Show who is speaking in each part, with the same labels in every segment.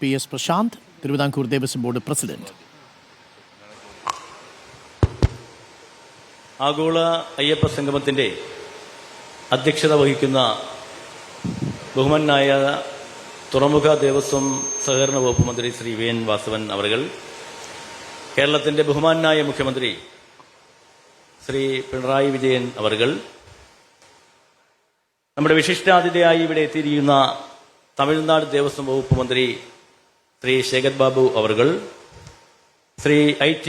Speaker 1: PS Prashanth, Thiruvithamkoor Devaswom board president.
Speaker 2: ആഗോള അയ്യപ്പ സംഗമത്തിന്റെ അധ്യക്ഷത വഹിക്കുന്ന ബഹുമാനായ തുറമുഖ ദേവസ്വം സഹകരണ വകുപ്പ് മന്ത്രി ശ്രീ VN വാസവൻ അവർകൾ, കേരളത്തിന്റെ ബഹുമാനായ മുഖ്യമന്ത്രി ശ്രീ പിണറായി വിജയൻ അവർകൾ, നമ്മുടെ വിശിഷ്ടാതിഥിയായി ഇവിടെ എത്തിയിരിക്കുന്ന തമിഴ്നാട് ദേവസ്വം വകുപ്പ് മന്ത്രി ശ്രീ ശേഖർ ബാബു അവർകൾ, ശ്രീ IT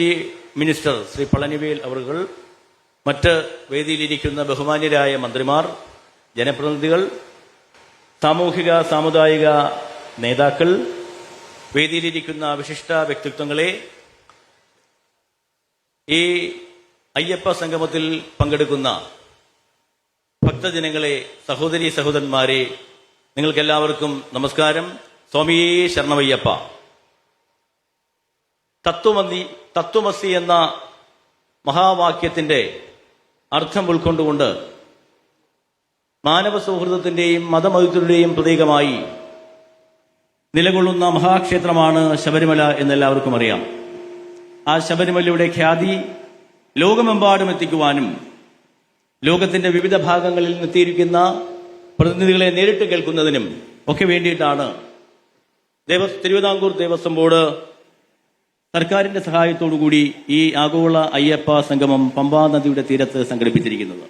Speaker 2: മിനിസ്റ്റർ ശ്രീ പളനിവേൽ അവർകൾ, മറ്റ് വേദിയിലിരിക്കുന്ന ബഹുമാന്യരായ മന്ത്രിമാർ, ജനപ്രതിനിധികൾ, സാമൂഹിക സാമുദായിക നേതാക്കൾ, വേദിയിലിരിക്കുന്ന വിശിഷ്ട വ്യക്തിത്വങ്ങളെ, ഈ അയ്യപ്പ സംഗമത്തിൽ പങ്കെടുക്കുന്ന ഭക്തജനങ്ങളെ, സഹോദരീ സഹോദരന്മാരെ, നിങ്ങൾക്കെല്ലാവർക്കും നമസ്കാരം. സ്വാമിയേ ശരണമയ്യപ്പ. തത്വമസി എന്ന മഹാവാക്യത്തിന്റെ അർത്ഥം ഉൾക്കൊണ്ടുകൊണ്ട് മാനവ സൗഹൃദത്തിന്റെയും മതമൈത്രിയുടെയും പ്രതീകമായി നിലകൊള്ളുന്ന മഹാക്ഷേത്രമാണ് ശബരിമല എന്നെല്ലാവർക്കും അറിയാം. ആ ശബരിമലയുടെ ഖ്യാതി ലോകമെമ്പാടും എത്തിക്കുവാനും ലോകത്തിന്റെ വിവിധ ഭാഗങ്ങളിൽ എത്തിയിരിക്കുന്ന പ്രതിനിധികളെ നേരിട്ട് കേൾക്കുന്നതിനും ഒക്കെ വേണ്ടിയിട്ടാണ് തിരുവിതാംകൂർ ദേവസ്വം ബോർഡ് സർക്കാരിന്റെ സഹായത്തോടുകൂടി ഈ ആഗോള അയ്യപ്പ സംഗമം പമ്പാ നദിയുടെ തീരത്ത് സംഘടിപ്പിച്ചിരിക്കുന്നത്.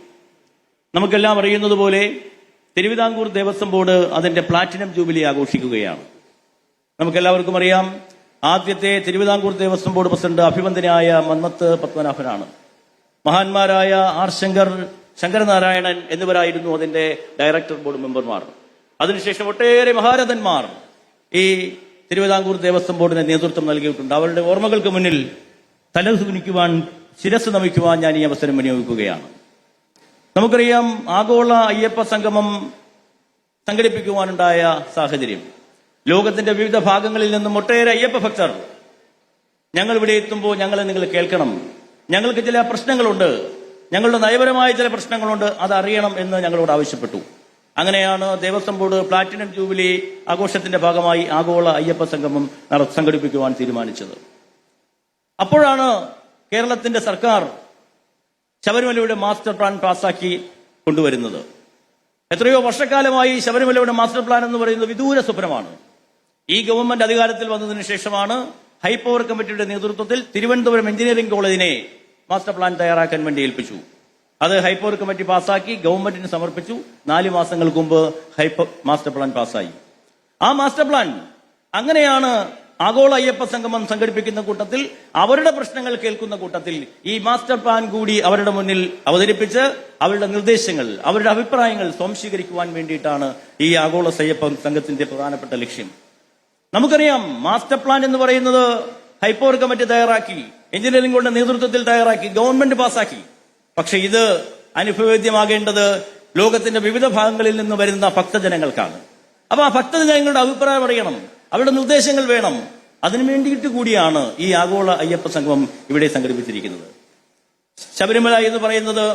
Speaker 2: നമുക്കെല്ലാം അറിയുന്നതുപോലെ തിരുവിതാംകൂർ ദേവസ്വം ബോർഡ് അതിന്റെ പ്ലാറ്റിനം ജൂബിലി ആഘോഷിക്കുകയാണ്. നമുക്കെല്ലാവർക്കും അറിയാം, ആദ്യത്തെ തിരുവിതാംകൂർ ദേവസ്വം ബോർഡ് പ്രസിഡന്റ് അഭിവന്ദനായ മന്നത്ത് പത്മനാഭനാണ്. മഹാന്മാരായ R ശങ്കരനാരായണൻ എന്നിവരായിരുന്നു അതിന്റെ ഡയറക്ടർ ബോർഡ് മെമ്പർമാർ. അതിനുശേഷം ഒട്ടേറെ മഹാരഥന്മാർ ഈ തിരുവിതാംകൂർ ദേവസ്വം ബോർഡിന് നേതൃത്വം നൽകിയിട്ടുണ്ട്. അവരുടെ ഓർമ്മകൾക്ക് മുന്നിൽ തലകുനിക്കുവാൻ, ശിരസ് നമിക്കുവാൻ ഞാൻ ഈ അവസരം വിനിയോഗിക്കുകയാണ്. നമുക്കറിയാം, ആഗോള അയ്യപ്പ സംഗമം സംഘടിപ്പിക്കുവാനുണ്ടായ സാഹചര്യം, ലോകത്തിന്റെ വിവിധ ഭാഗങ്ങളിൽ നിന്നും ഒട്ടേറെ അയ്യപ്പ ഭക്തർ ഞങ്ങൾ ഇവിടെ എത്തുമ്പോൾ ഞങ്ങളെ നിങ്ങൾ കേൾക്കണം, ഞങ്ങൾക്ക് ചില പ്രശ്നങ്ങളുണ്ട്, ഞങ്ങളുടെ നയപരമായ ചില പ്രശ്നങ്ങളുണ്ട്, അതറിയണം എന്ന് ഞങ്ങളോട് ആവശ്യപ്പെട്ടു. അങ്ങനെയാണ് ദേവസ്വം ബോർഡ് പ്ലാറ്റിനം ജൂബിലി ആഘോഷത്തിന്റെ ഭാഗമായി ആഗോള അയ്യപ്പ സംഗമം സംഘടിപ്പിക്കുവാൻ തീരുമാനിച്ചത്. അപ്പോഴാണ് കേരളത്തിന്റെ സർക്കാർ ശബരിമലയുടെ മാസ്റ്റർ പ്ലാൻ പാസാക്കി കൊണ്ടുവരുന്നത്. എത്രയോ വർഷക്കാലമായി ശബരിമലയുടെ മാസ്റ്റർ പ്ലാൻ എന്ന് പറയുന്നത് വിദൂര സ്വപ്നമാണ്. ഈ ഗവൺമെന്റ് അധികാരത്തിൽ വന്നതിന് ശേഷമാണ് ഹൈപ്പവർ കമ്മിറ്റിയുടെ നേതൃത്വത്തിൽ തിരുവനന്തപുരം എഞ്ചിനീയറിംഗ് കോളേജിനെ മാസ്റ്റർ പ്ലാൻ തയ്യാറാക്കാൻ വേണ്ടി ഏൽപ്പിച്ചു. അത് ഹൈപ്പവർ കമ്മിറ്റി പാസാക്കി ഗവൺമെന്റിന് സമർപ്പിച്ചു. 4 മാസങ്ങൾക്ക് മുമ്പ് മാസ്റ്റർ പ്ലാൻ പാസ്സായി. ആ മാസ്റ്റർ പ്ലാൻ അങ്ങനെയാണ് ആഗോള അയ്യപ്പ സംഗമം സംഘടിപ്പിക്കുന്ന കൂട്ടത്തിൽ, അവരുടെ പ്രശ്നങ്ങൾ കേൾക്കുന്ന കൂട്ടത്തിൽ ഈ മാസ്റ്റർ പ്ലാൻ കൂടി അവരുടെ മുന്നിൽ അവതരിപ്പിച്ച് അവരുടെ നിർദ്ദേശങ്ങൾ, അവരുടെ അഭിപ്രായങ്ങൾ സ്വാംശീകരിക്കുവാൻ വേണ്ടിയിട്ടാണ് ഈ ആഗോള അയ്യപ്പ സംഘത്തിന്റെ പ്രധാനപ്പെട്ട ലക്ഷ്യം. നമുക്കറിയാം, മാസ്റ്റർ പ്ലാൻ എന്ന് പറയുന്നത് ഹൈപ്പവർ കമ്മിറ്റി തയ്യാറാക്കി, എഞ്ചിനീയറിംഗ് ബോർഡിന്റെ നേതൃത്വത്തിൽ തയ്യാറാക്കി, ഗവൺമെന്റ് പാസാക്കി. പക്ഷെ ഇത് അനുഭവേദ്യമാകേണ്ടത് ലോകത്തിന്റെ വിവിധ ഭാഗങ്ങളിൽ നിന്ന് വരുന്ന ഭക്തജനങ്ങൾക്കാണ്. അപ്പൊ ആ ഭക്തജനങ്ങളുടെ അഭിപ്രായം അറിയണം, അവരുടെ നിർദ്ദേശങ്ങൾ വേണം. അതിനു വേണ്ടിയിട്ട് കൂടിയാണ് ഈ ആഗോള അയ്യപ്പ സംഗമം ഇവിടെ സംഘടിപ്പിച്ചിരിക്കുന്നത്. ശബരിമല എന്ന് പറയുന്നത്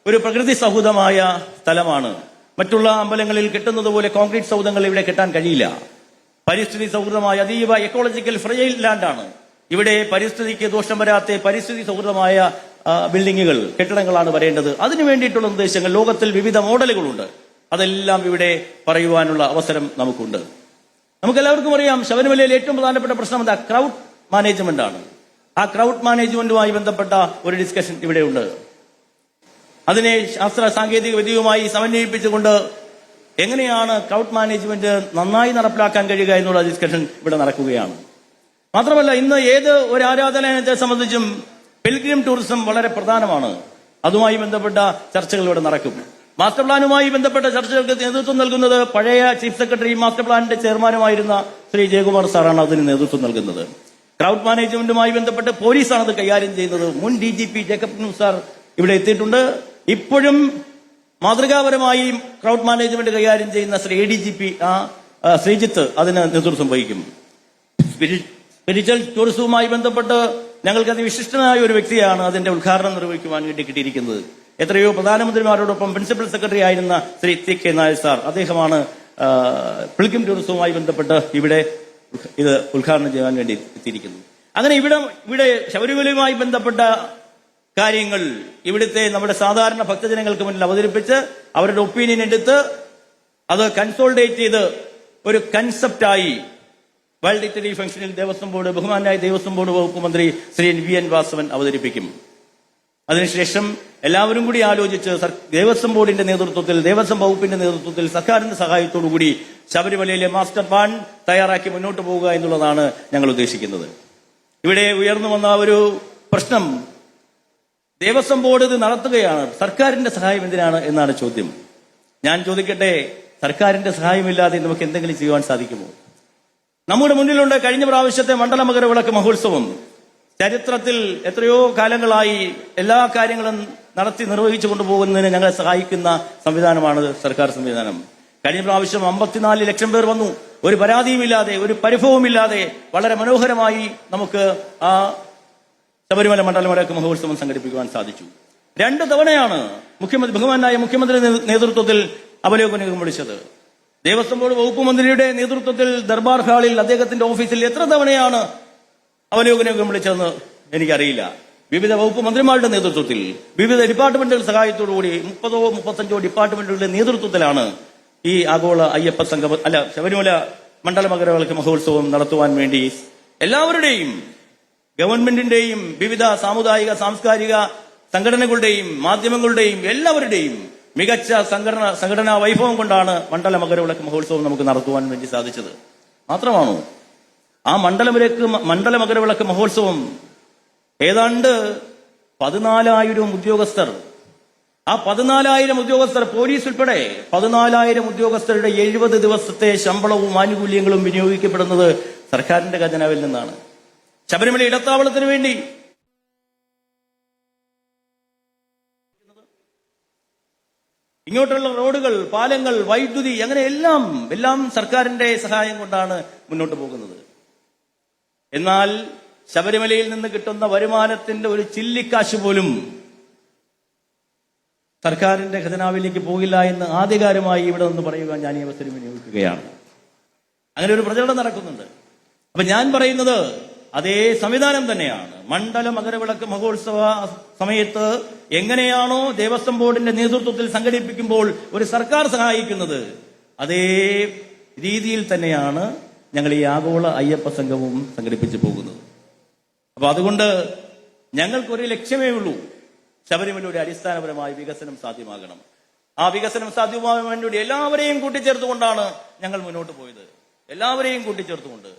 Speaker 2: ഒരു പ്രകൃതി സൗഹൃദമായ സ്ഥലമാണ്. മറ്റുള്ള അമ്പലങ്ങളിൽ കെട്ടുന്നത് പോലെ കോൺക്രീറ്റ് സൗധങ്ങൾ ഇവിടെ കെട്ടാൻ കഴിയില്ല. പരിസ്ഥിതി സൗഹൃദമായ അതീവ എക്കോളജിക്കൽ ഫ്രജൈൽ ലാൻഡാണ്. ഇവിടെ പരിസ്ഥിതിക്ക് ദോഷം വരാത്ത പരിസ്ഥിതി സൗഹൃദമായ ബിൽഡിങ്ങുകൾ, കെട്ടിടങ്ങളാണ് വരേണ്ടത്. അതിനു വേണ്ടിയിട്ടുള്ള നിർദ്ദേശങ്ങൾ, ലോകത്തിൽ വിവിധ മോഡലുകളുണ്ട്. അതെല്ലാം ഇവിടെ പറയുവാനുള്ള അവസരം നമുക്കുണ്ട്. നമുക്കെല്ലാവർക്കും അറിയാം, ശബരിമലയിൽ ഏറ്റവും പ്രധാനപ്പെട്ട പ്രശ്നം എന്താ? ക്രൗഡ് മാനേജ്മെന്റ് ആണ്. ആ ക്രൗഡ് മാനേജ്മെന്റുമായി ബന്ധപ്പെട്ട ഒരു ഡിസ്കഷൻ ഇവിടെയുണ്ട്. അതിനെ ശാസ്ത്ര സാങ്കേതിക വിദ്യയുമായി സമന്വയിപ്പിച്ചുകൊണ്ട് എങ്ങനെയാണ് ക്രൗഡ് മാനേജ്മെന്റ് നന്നായി നടപ്പിലാക്കാൻ കഴിയുക എന്നുള്ള ഡിസ്കഷൻ ഇവിടെ നടക്കുകയാണ്. മാത്രമല്ല, ഇന്ന് ഏത് ഒരു ആരാധനാലയത്തെ സംബന്ധിച്ചും പിൽഗ്രിം ടൂറിസം വളരെ പ്രധാനമാണ്. അതുമായി ബന്ധപ്പെട്ട ചർച്ചകൾ ഇവിടെ നടക്കും. മാസ്റ്റർ പ്ലാനുമായി ബന്ധപ്പെട്ട ചർച്ചകൾക്ക് നേതൃത്വം നൽകുന്നത് പഴയ ചീഫ് സെക്രട്ടറി, മാസ്റ്റർ പ്ലാനിന്റെ ചെയർമാനുമായിരുന്ന ശ്രീ ജയകുമാർ സാറാണ് അതിന് നേതൃത്വം നൽകുന്നത്. ക്രൗഡ് മാനേജ്മെന്റുമായി ബന്ധപ്പെട്ട് പോലീസാണ് അത് കൈകാര്യം ചെയ്യുന്നത്. മുൻ DGP ജേക്കബ് ന്യൂസ് സാർ ഇവിടെ എത്തിയിട്ടുണ്ട്. ഇപ്പോഴും മാതൃകാപരമായി ക്രൗഡ് മാനേജ്മെന്റ് കൈകാര്യം ചെയ്യുന്ന ശ്രീ ADGP ശ്രീജിത്ത് അതിന് നേതൃത്വം വഹിക്കും. സ്പിരിച്വൽ ടൂറിസവുമായി ബന്ധപ്പെട്ട് ഞങ്ങൾക്ക് അതിവിശിഷ്ടനായ ഒരു വ്യക്തിയാണ് അതിന്റെ ഉദ്ഘാടനം നിർവഹിക്കുവാൻ വേണ്ടി കിട്ടിയിരിക്കുന്നത്. എത്രയോ പ്രധാനമന്ത്രിമാരോടൊപ്പം പ്രിൻസിപ്പൽ സെക്രട്ടറി ആയിരുന്ന ശ്രീ TK നായർ സാർ, അദ്ദേഹമാണ് പിൽഗ്രിം ടൂറിസവുമായി ബന്ധപ്പെട്ട് ഇവിടെ ഇത് ഉദ്ഘാടനം ചെയ്യാൻ വേണ്ടി എത്തിയിരിക്കുന്നു. അങ്ങനെ ഇവിടെ ശബരിമലയുമായി ബന്ധപ്പെട്ട കാര്യങ്ങൾ ഇവിടുത്തെ നമ്മുടെ സാധാരണ ഭക്തജനങ്ങൾക്ക് മുന്നിൽ അവതരിപ്പിച്ച് അവരുടെ ഒപ്പീനിയൻ എടുത്ത് അത് കൺസോൾഡേറ്റ് ചെയ്ത് ഒരു കൺസെപ്റ്റായി വേൾഡ് ഡിഗ്നിറ്ററി ഫംഗ്ഷനിൽ ദേവസ്വം ബോർഡ് ബഹുമാനായ ദേവസ്വം ബോർഡ് വകുപ്പ് മന്ത്രി ശ്രീ വി.എൻ. വാസവൻ അവതരിപ്പിക്കും. അതിനുശേഷം എല്ലാവരും കൂടി ആലോചിച്ച് ദേവസ്വം ബോർഡിന്റെ നേതൃത്വത്തിൽ, ദേവസ്വം വകുപ്പിന്റെ നേതൃത്വത്തിൽ, സർക്കാരിന്റെ സഹായത്തോടുകൂടി ശബരിമലയിലെ മാസ്റ്റർ പ്ലാൻ തയ്യാറാക്കി മുന്നോട്ട് പോവുക എന്നുള്ളതാണ് ഞങ്ങൾ ഉദ്ദേശിക്കുന്നത്. ഇവിടെ ഉയർന്നു വന്ന ഒരു പ്രശ്നം, ദേവസ്വം ബോർഡ് ഇത് നടത്തുകയാണ്, സർക്കാരിന്റെ സഹായം എന്തിനാണ് എന്നാണ് ചോദ്യം. ഞാൻ ചോദിക്കട്ടെ, സർക്കാരിന്റെ സഹായമില്ലാതെ നമുക്ക് എന്തെങ്കിലും ചെയ്യുവാൻ സാധിക്കുമോ? നമ്മുടെ മുന്നിലുണ്ട് കഴിഞ്ഞ പ്രാവശ്യത്തെ മണ്ഡല മകരവിളക്ക് മഹോത്സവം. ചരിത്രത്തിൽ എത്രയോ കാലങ്ങളായി എല്ലാ കാര്യങ്ങളും നടത്തി നിർവഹിച്ചു കൊണ്ടുപോകുന്നതിന് ഞങ്ങളെ സഹായിക്കുന്ന സംവിധാനമാണ് സർക്കാർ സംവിധാനം. കഴിഞ്ഞ പ്രാവശ്യം 54 ലക്ഷം പേർ വന്നു. ഒരു പരാതിയുമില്ലാതെ, ഒരു പരിഭവമില്ലാതെ വളരെ മനോഹരമായി നമുക്ക് ആ ശബരിമല മണ്ഡലമടക്ക മഹോത്സവം സംഘടിപ്പിക്കുവാൻ സാധിച്ചു. 2 തവണയാണ് ബഹുമാനായ മുഖ്യമന്ത്രി നേതൃത്വത്തിൽ അവലോകനം വിളിച്ചത്. ദേവസ്വം ബോർഡ് വകുപ്പ് മന്ത്രിയുടെ നേതൃത്വത്തിൽ ദർബാർ ഹാളിൽ അദ്ദേഹത്തിന്റെ ഓഫീസിൽ എത്ര തവണയാണ് അവലോകനം വിളിച്ചതെന്ന് എനിക്കറിയില്ല. വിവിധ വകുപ്പ് മന്ത്രിമാരുടെ നേതൃത്വത്തിൽ, വിവിധ ഡിപ്പാർട്ട്മെന്റുകളുടെ സഹായത്തോടുകൂടി 30-35 ഡിപ്പാർട്ട്മെന്റുകളുടെ നേതൃത്വത്തിലാണ് ഈ ആഗോള അയ്യപ്പ സംഗമം ശബരിമല മണ്ഡല മകരവിളക്ക് മഹോത്സവം നടത്തുവാൻ വേണ്ടി എല്ലാവരുടെയും, ഗവൺമെന്റിന്റെയും വിവിധ സാമുദായിക സാംസ്കാരിക സംഘടനകളുടെയും മാധ്യമങ്ങളുടെയും എല്ലാവരുടെയും മികച്ച സംഘടനാ വൈഭവം കൊണ്ടാണ് മണ്ഡല മകരവിളക്ക് മഹോത്സവം നമുക്ക് നടത്തുവാൻ വേണ്ടി സാധിച്ചത്. മാത്രമാണോ, ആ മണ്ഡല മകരവിളക്ക് മഹോത്സവം ഏതാണ്ട് 14,000 ഉദ്യോഗസ്ഥർ, ആ 14,000 ഉദ്യോഗസ്ഥർ, പോലീസ് ഉൾപ്പെടെ 14,000 ഉദ്യോഗസ്ഥരുടെ 70 ദിവസത്തെ ശമ്പളവും ആനുകൂല്യങ്ങളും വിനിയോഗിക്കപ്പെടുന്നത് സർക്കാരിന്റെ ഖജനാവിൽ നിന്നാണ്. ശബരിമല ഇടത്താവളത്തിന് വേണ്ടി ഇങ്ങോട്ടുള്ള റോഡുകൾ, പാലങ്ങൾ, വൈദ്യുതി, അങ്ങനെ എല്ലാം സർക്കാരിന്റെ സഹായം കൊണ്ടാണ് മുന്നോട്ട് പോകുന്നത്. എന്നാൽ ശബരിമലയിൽ നിന്ന് കിട്ടുന്ന വരുമാനത്തിന്റെ ഒരു ചില്ലിക്കാശ് പോലും സർക്കാരിന്റെ ഖജനാവിലേക്ക് പോകില്ല എന്ന് ആധികാരികമായി ഇവിടെ നിന്ന് പറയുക ഞാൻ ഈ അവസരം വിനിയോഗിക്കുകയാണ്. അങ്ങനെ ഒരു പ്രചരണം നടക്കുന്നുണ്ട്. അപ്പൊ ഞാൻ പറയുന്നത് അതേ സംവിധാനം തന്നെയാണ്. മണ്ഡല മകരവിളക്ക് മഹോത്സവ സമയത്ത് എങ്ങനെയാണോ ദേവസ്വം ബോർഡിന്റെ നേതൃത്വത്തിൽ സംഘടിപ്പിക്കുമ്പോൾ ഒരു സർക്കാർ സഹായിക്കുന്നത്, അതേ രീതിയിൽ തന്നെയാണ് ഞങ്ങൾ ഈ ആഗോള അയ്യപ്പ സംഘവും സംഘടിപ്പിച്ചു പോകുന്നത്. അപ്പൊ അതുകൊണ്ട് ഞങ്ങൾക്കൊരു ലക്ഷ്യമേ ഉള്ളൂ, ശബരിമലയുടെ അടിസ്ഥാനപരമായ വികസനം സാധ്യമാകണം. ആ വികസനം സാധ്യമാകാൻ വേണ്ടി എല്ലാവരെയും കൂട്ടിച്ചേർത്തുകൊണ്ടാണ് ഞങ്ങൾ മുന്നോട്ട് പോയത്. എല്ലാവരെയും കൂട്ടിച്ചേർത്തുകൊണ്ട്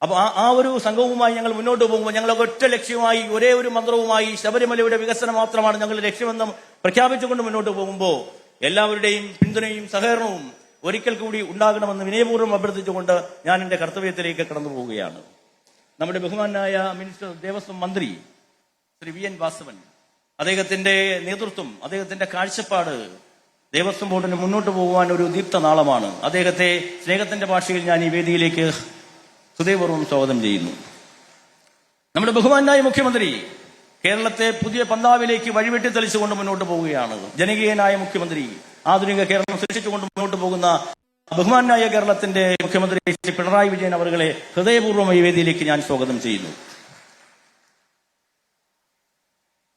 Speaker 2: അപ്പൊ ആ ഒരു സംഘവുമായി ഞങ്ങൾ മുന്നോട്ട് പോകുമ്പോൾ ഞങ്ങൾ ഒറ്റ ലക്ഷ്യമായി, ഒരേ ഒരു മന്ത്രവുമായി ശബരിമലയുടെ വികസനം മാത്രമാണ് ഞങ്ങളുടെ ലക്ഷ്യമെന്ന് പ്രഖ്യാപിച്ചുകൊണ്ട് മുന്നോട്ട് പോകുമ്പോൾ എല്ലാവരുടെയും പിന്തുണയും സഹകരണവും ഒരിക്കൽ കൂടി ഉണ്ടാകണമെന്ന് വിനയപൂർവ്വം അഭ്യർത്ഥിച്ചുകൊണ്ട് ഞാൻ എന്റെ കർത്തവ്യത്തിലേക്ക് കടന്നു പോവുകയാണ്. നമ്മുടെ ബഹുമാനായ മിനിസ്റ്റർ ദേവസ്വം മന്ത്രി ശ്രീ വി.എൻ. വാസവൻ, അദ്ദേഹത്തിന്റെ നേതൃത്വം, അദ്ദേഹത്തിന്റെ കാഴ്ചപ്പാട് ദേവസ്വം ബോർഡിന് മുന്നോട്ട് പോകുവാൻ ഒരു ദീപ്ത നാളമാണ്. അദ്ദേഹത്തെ സ്നേഹത്തിന്റെ ഭാഷയിൽ ഞാൻ ഈ വേദിയിലേക്ക് ഹൃദയപൂർവ്വം സ്വാഗതം ചെയ്യുന്നു. നമ്മുടെ ബഹുമാനായ മുഖ്യമന്ത്രി കേരളത്തെ പുതിയ പന്താവിലേക്ക് വഴിവെട്ടി തെളിച്ചുകൊണ്ട് മുന്നോട്ട് പോവുകയാണ്. ജനകീയനായ മുഖ്യമന്ത്രി, ആധുനിക കേരളം സൃഷ്ടിച്ചുകൊണ്ട് മുന്നോട്ട് പോകുന്ന ബഹുമാനായ കേരളത്തിന്റെ മുഖ്യമന്ത്രി ശ്രീ പിണറായി വിജയൻ അവരുകളെ ഹൃദയപൂർവ്വം ഈ വേദിയിലേക്ക് ഞാൻ സ്വാഗതം ചെയ്യുന്നു.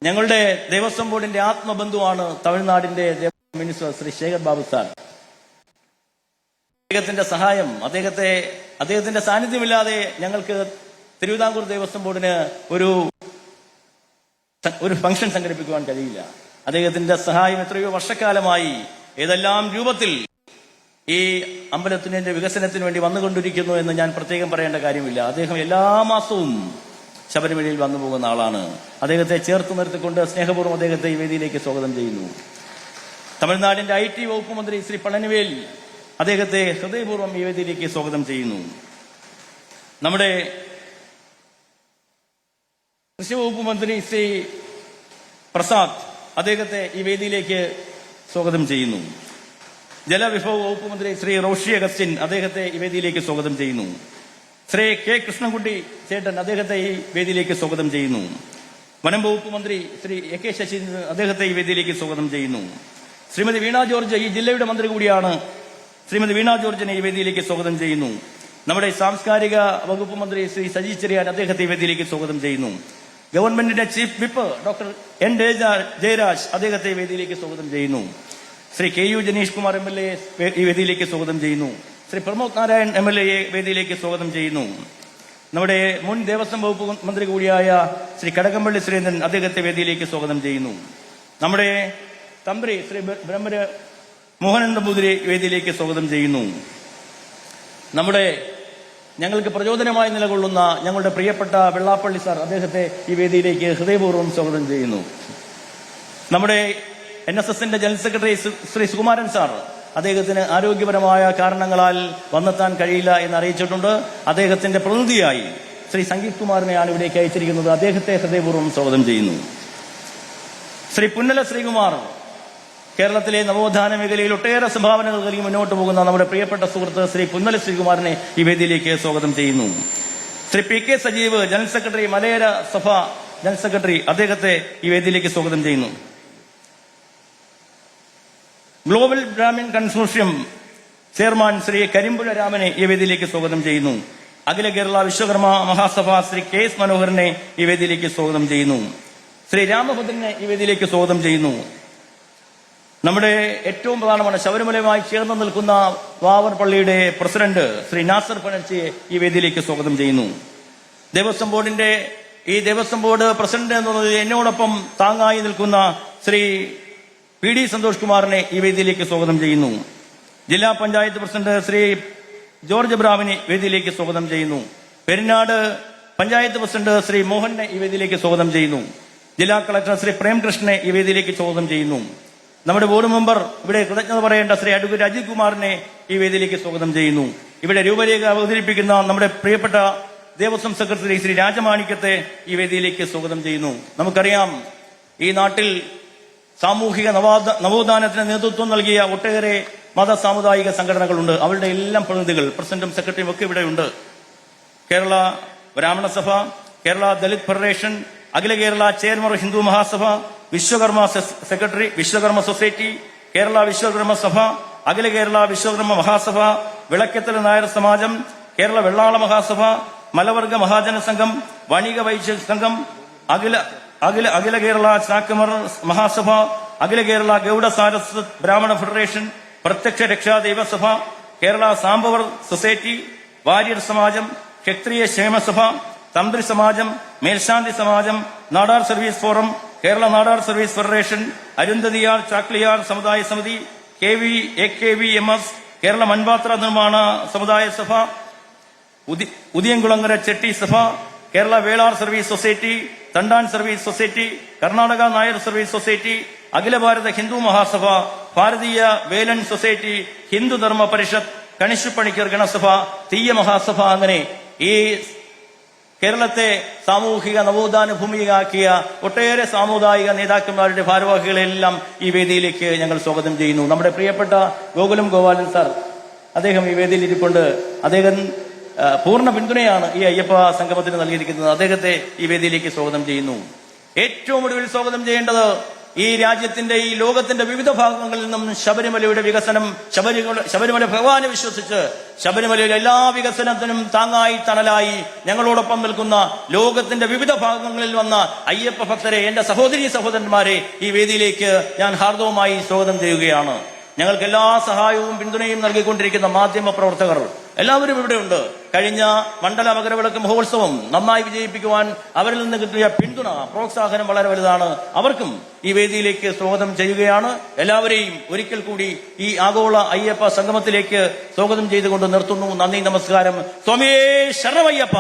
Speaker 2: ഞങ്ങളുടെ ദേവസ്വം ബോർഡിന്റെ ആത്മബന്ധുവാണ് തമിഴ്നാടിന്റെ ദേവസ്വം മിനിസ്റ്റർ ശ്രീ ശേഖർ ബാബു സാർ. അദ്ദേഹത്തിന്റെ സഹായം, അദ്ദേഹത്തിന്റെ സാന്നിധ്യമില്ലാതെ ഞങ്ങൾക്ക് തിരുവിതാംകൂർ ദേവസ്വം ബോർഡിന് ഒരു ഫംഗ്ഷൻ സംഘടിപ്പിക്കുവാൻ കഴിയില്ല. അദ്ദേഹത്തിന്റെ സഹായം എത്രയോ വർഷക്കാലമായി ഏതെല്ലാം രൂപത്തിൽ ഈ അമ്പലത്തിന്റെ വികസനത്തിന് വേണ്ടി വന്നുകൊണ്ടിരിക്കുന്നു എന്ന് ഞാൻ പ്രത്യേകം പറയേണ്ട കാര്യമില്ല. അദ്ദേഹം എല്ലാ മാസവും ശബരിമലയിൽ വന്നു പോകുന്ന ആളാണ്. അദ്ദേഹത്തെ ചേർത്ത് നിർത്തിക്കൊണ്ട് സ്നേഹപൂർവ്വം അദ്ദേഹത്തെ ഈ വേദിയിലേക്ക് സ്വാഗതം ചെയ്യുന്നു. തമിഴ്നാടിന്റെ IT വകുപ്പ് മന്ത്രി ശ്രീ പളനിവേൽ, അദ്ദേഹത്തെ ഹൃദയപൂർവ്വം ഈ വേദിയിലേക്ക് സ്വാഗതം ചെയ്യുന്നു. നമ്മുടെ കൃഷി വകുപ്പ് മന്ത്രി ശ്രീ പ്രസാദ്, അദ്ദേഹത്തെ ഈ വേദിയിലേക്ക് സ്വാഗതം ചെയ്യുന്നു. ജലവിഭവ വകുപ്പ് മന്ത്രി ശ്രീ റോഷി അഗസ്റ്റിൻ, അദ്ദേഹത്തെ ഈ വേദിയിലേക്ക് സ്വാഗതം ചെയ്യുന്നു. ശ്രീ കെ കൃഷ്ണൻകുട്ടി ചേട്ടൻ, അദ്ദേഹത്തെ ഈ വേദിയിലേക്ക് സ്വാഗതം ചെയ്യുന്നു. വനം വകുപ്പ് മന്ത്രി ശ്രീ AK ശശീന്ദ്രൻ, അദ്ദേഹത്തെ ഈ വേദിയിലേക്ക് സ്വാഗതം ചെയ്യുന്നു. ശ്രീമതി വീണ ജോർജ്, ഈ ജില്ലയുടെ മന്ത്രി കൂടിയാണ്, ശ്രീമതി വീണ ജോർജിനെ ഈ വേദിയിലേക്ക് സ്വാഗതം ചെയ്യുന്നു. നമ്മുടെ സാംസ്കാരിക വകുപ്പ് മന്ത്രി ശ്രീ സജി ചെറിയാൻ അദ്ദേഹത്തെ വേദിയിലേക്ക് സ്വാഗതം ചെയ്യുന്നു. ഗവൺമെന്റിന്റെ chief whip doctor N Jayaraj അദ്ദേഹത്തെ വേദിയിലേക്ക് സ്വാഗതം ചെയ്യുന്നു. ശ്രീ KU ജനീഷ് കുമാർ MLA ഈ വേദിയിലേക്ക് സ്വാഗതം ചെയ്യുന്നു. ശ്രീ പ്രമോദ് നാരായൺ MLA വേദിയിലേക്ക് സ്വാഗതം ചെയ്യുന്നു. നമ്മുടെ മുൻ ദേവസ്വം വകുപ്പ് മന്ത്രി കൂടിയായ ശ്രീ കടകംപള്ളി സുരേന്ദ്രൻ അദ്ദേഹത്തെ വേദിയിലേക്ക് സ്വാഗതം ചെയ്യുന്നു. നമ്മുടെ തന്ത്രി ശ്രീ ബ്രഹ്മര മോഹനൻ നമ്പൂതിരി വേദിയിലേക്ക് സ്വാഗതം ചെയ്യുന്നു. നമ്മുടെ ഞങ്ങൾക്ക് പ്രചോദനമായി നിലകൊള്ളുന്ന ഞങ്ങളുടെ പ്രിയപ്പെട്ട വെള്ളാപ്പള്ളി സാർ അദ്ദേഹത്തെ ഈ വേദിയിലേക്ക് ഹൃദയപൂർവ്വം സ്വാഗതം ചെയ്യുന്നു. നമ്മുടെ NSSന്റെ general secretary Shri Sukumaran sir അദ്ദേഹത്തിന് ആരോഗ്യപരമായ കാരണങ്ങളാൽ വന്നെത്താൻ കഴിയില്ല എന്ന് അറിയിച്ചിട്ടുണ്ട്. അദ്ദേഹത്തിന്റെ പ്രതിനിധിയായി ശ്രീ സംഗീത് കുമാറിനെയാണ് ഇവിടേക്ക് അയച്ചിരിക്കുന്നത്. അദ്ദേഹത്തെ ഹൃദയപൂർവ്വം സ്വാഗതം ചെയ്യുന്നു. ശ്രീ പുന്നല ശ്രീകുമാർ കേരളത്തിലെ നവോത്ഥാന മേഖലയിൽ ഒട്ടേറെ സംഭാവനകൾ നൽകി മുന്നോട്ട് പോകുന്ന നമ്മുടെ പ്രിയപ്പെട്ട സുഹൃത്ത് ശ്രീ പുന്നല ശ്രീകുമാറിനെ ഈ വേദിയിലേക്ക് സ്വാഗതം ചെയ്യുന്നു. Shri PK Sajeev general secretary മലയോര സഭ ജനറൽ സെക്രട്ടറി അദ്ദേഹത്തെ ഈ വേദിയിലേക്ക് സ്വാഗതം ചെയ്യുന്നു. Global Brahmin consortium chairman Shri Karimpuzha രാമനെ ഈ വേദിയിലേക്ക് സ്വാഗതം ചെയ്യുന്നു. അഖില കേരള വിശ്വകർമ്മ മഹാസഭ ശ്രീ KS മനോഹരനെ ഈ വേദിയിലേക്ക് സ്വാഗതം ചെയ്യുന്നു. ശ്രീ രാമഭദ്രനെ ഈ വേദിയിലേക്ക് സ്വാഗതം ചെയ്യുന്നു. നമ്മുടെ ഏറ്റവും പ്രധാനമാണ് ശബരിമലയുമായി ചേർന്ന് നിൽക്കുന്ന വാവർ പള്ളിയുടെ പ്രസിഡന്റ് ശ്രീ നാസർ പനച്ചിയെ ഈ വേദിയിലേക്ക് സ്വാഗതം ചെയ്യുന്നു. ദേവസ്വം ബോർഡ് പ്രസിഡന്റ് എന്നുള്ളത് എന്നോടൊപ്പം താങ്ങായി നിൽക്കുന്ന ശ്രീ PD സന്തോഷ് കുമാറിനെ ഈ വേദിയിലേക്ക് സ്വാഗതം ചെയ്യുന്നു. ജില്ലാ പഞ്ചായത്ത് പ്രസിഡന്റ് ശ്രീ ജോർജ് ബ്രാവിനെ വേദിയിലേക്ക് സ്വാഗതം ചെയ്യുന്നു. പെരിനാട് പഞ്ചായത്ത് പ്രസിഡന്റ് ശ്രീ മോഹനെ ഈ വേദിയിലേക്ക് സ്വാഗതം ചെയ്യുന്നു. ജില്ലാ കളക്ടർ ശ്രീ പ്രേംകൃഷ്ണനെ ഈ വേദിയിലേക്ക് സ്വാഗതം ചെയ്യുന്നു. നമ്മുടെ ബോർഡ് മെമ്പർ ഇവിടെ കൃതജ്ഞത പറയേണ്ട ശ്രീ അഡ്വക്കേറ്റ് അജിത് കുമാറിനെ ഈ വേദിയിലേക്ക് സ്വാഗതം ചെയ്യുന്നു. ഇവിടെ രൂപരേഖ അവതരിപ്പിക്കുന്ന നമ്മുടെ പ്രിയപ്പെട്ട ദേവസ്വം സെക്രട്ടറി ശ്രീ രാജമാണിക്യത്തെ ഈ വേദിയിലേക്ക് സ്വാഗതം ചെയ്യുന്നു. നമുക്കറിയാം ഈ നാട്ടിൽ സാമൂഹിക നവോത്ഥാനത്തിന് നേതൃത്വം നൽകിയ ഒട്ടേറെ മത സാമുദായിക സംഘടനകളുണ്ട്. അവരുടെ എല്ലാം പ്രതിനിധികൾ പ്രസിഡന്റും സെക്രട്ടറിയും ഒക്കെ ഇവിടെയുണ്ട്. കേരള ബ്രാഹ്മണ സഭ, കേരള ദലിത് ഫെഡറേഷൻ, അഖില കേരള ചേർമർ ഹിന്ദു മഹാസഭ, വിശ്വകർമ്മ സെക്രട്ടറി, വിശ്വകർമ്മ സൊസൈറ്റി, കേരള വിശ്വകർമ്മ സഭ, അഖില കേരള വിശ്വകർമ്മ മഹാസഭ, വിളക്കത്തല നായർ സമാജം, കേരള വെള്ളാള മഹാസഭ, മലവർഗ മഹാജന സംഘം, വണിക വൈശ്യ സംഘം, അഖില കേരള ചാക്കമർ മഹാസഭ, അഖില കേരള ഗൌഡ സാരസ്വത് ബ്രാഹ്മണ federation, Prathyaksha Raksha Daivasabha, Kerala Sambavar society, Warrier Samajam, Kshatriya Kshemasabha, Thanthri Samajam, Melshanthi Samajam, Nadar service forum, Kerala Nadar service federation, Arundhathiyar Chakliyar Samudaya Samithi, AKVMS, Kerala മൺപാത്ര നിർമ്മാണ സമുദായ സഭ, Udiyamkulangara Chetti Sabha, Kerala Velar service society, Thandan service society, Karnataka Nair service society, Akhila Bharatha Hindu Mahasabha, Bharatiya Velan society, Hindu ധർമ്മ പരിഷത്ത്, കണിശുപണിക്കർ ഗണസഭ, തീയ മഹാസഭ, അങ്ങനെ ഈ കേരളത്തെ സാമൂഹിക നവോത്ഥാന ഭൂമിയാക്കിയ ഒട്ടേറെ സാമുദായിക നേതാക്കന്മാരുടെ ഭാരവാഹികളെല്ലാം ഈ വേദിയിലേക്ക് ഞങ്ങൾ സ്വാഗതം ചെയ്യുന്നു. നമ്മുടെ പ്രിയപ്പെട്ട ഗോകുലം ഗോപാലൻ സാർ അദ്ദേഹം ഈ വേദിയിൽ ഇരിക്കൊണ്ട് അദ്ദേഹം പൂർണ്ണ പിന്തുണയാണ് ഈ അയ്യപ്പ സംഗമത്തിന് നൽകിയിരിക്കുന്നത്. അദ്ദേഹത്തെ ഈ വേദിയിലേക്ക് സ്വാഗതം ചെയ്യുന്നു. ഏറ്റവും ഒടുവിൽ സ്വാഗതം ചെയ്യേണ്ടത് ഈ രാജ്യത്തിന്റെ ഈ ലോകത്തിന്റെ വിവിധ ഭാഗങ്ങളിൽ നിന്നും ശബരിമലയുടെ വികസനം, ശബരിമല ഭഗവാനെ വിശ്വസിച്ച് ശബരിമലയുടെ എല്ലാ വികസനത്തിനും താങ്ങായി തണലായി ഞങ്ങളോടൊപ്പം നിൽക്കുന്ന ലോകത്തിന്റെ വിവിധ ഭാഗങ്ങളിൽ വന്ന അയ്യപ്പ ഭക്തരെ, എന്റെ സഹോദരീ സഹോദരന്മാരെ ഈ വേദിയിലേക്ക് ഞാൻ ഹാർദവമായി സ്വാഗതം ചെയ്യുകയാണ്. ഞങ്ങൾക്ക് എല്ലാ സഹായവും പിന്തുണയും നൽകിക്കൊണ്ടിരിക്കുന്ന മാധ്യമ പ്രവർത്തകർ എല്ലാവരും ഇവിടെയുണ്ട്. കഴിഞ്ഞ മണ്ഡല മകരവിളക്ക് മഹോത്സവം നന്നായി വിജയിപ്പിക്കുവാൻ അവരിൽ നിന്ന് കിട്ടിയ പിന്തുണ, പ്രോത്സാഹനം വളരെ വലുതാണ്. അവർക്കും ഈ വേദിയിലേക്ക് സ്വാഗതം ചെയ്യുകയാണ്. എല്ലാവരെയും ഒരിക്കൽ കൂടി ഈ ആഗോള അയ്യപ്പ സംഗമത്തിലേക്ക് സ്വാഗതം ചെയ്തുകൊണ്ട് നിർത്തുന്നു. നന്ദി, നമസ്കാരം. സ്വാമിയേ ശരണമയ്യപ്പ.